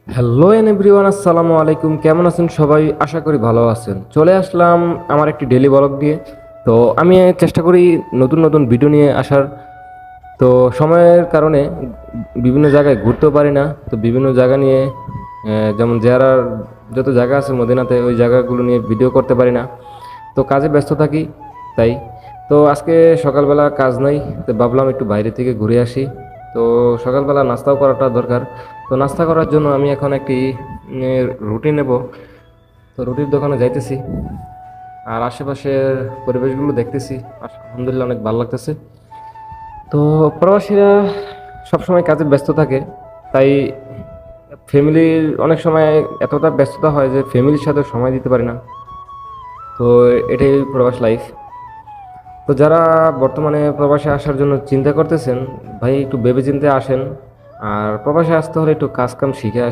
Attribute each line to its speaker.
Speaker 1: Hello everyone, আসসালামু আলাইকুম। কেমন আছেন সবাই? আশা করি ভালো আছেন। চলে আসলাম আমার একটি ডেলি ব্লগ দিয়ে। তো আমি চেষ্টা করি নতুন নতুন ভিডিও নিয়ে আসার। তো সময়ের কারণে বিভিন্ন জায়গায় ঘুরতেও পারি না। তো বিভিন্ন জায়গা নিয়ে যেমন জেয়ারার যত জায়গা আছে মদিনাতে, ওই জায়গাগুলো নিয়ে ভিডিও করতে পারি না। তো কাজে ব্যস্ত থাকি তাই। তো আজকে সকালবেলা কাজ নাই, তো ভাবলাম একটু বাইরে থেকে ঘুরে আসি। তো সকালবেলা নাস্তাও করাটা দরকার। তো নাস্তা করার জন্য আমি এখন একটি রুটি নেব। তো রুটির দোকানে যাইতেছি, আর আশেপাশের পরিবেশগুলো দেখতেছি। আলহামদুলিল্লাহ অনেক ভালো লাগতেছে। তো প্রবাসীরা সবসময় কাজে ব্যস্ত থাকে, তাই ফ্যামিলির অনেক সময় এতটা ব্যস্ততা হয় যে ফ্যামিলির সাথে সময় দিতে পারি না। তো এটাই প্রবাস লাইফ। তো যারা বর্তমানে প্রবাসে আসার জন্য চিন্তা করতেছেন, ভাই একটু ভেবেচিন্তে আসেন। আর প্রবাসে আসতে হলে একটু কাজ কাম শিখে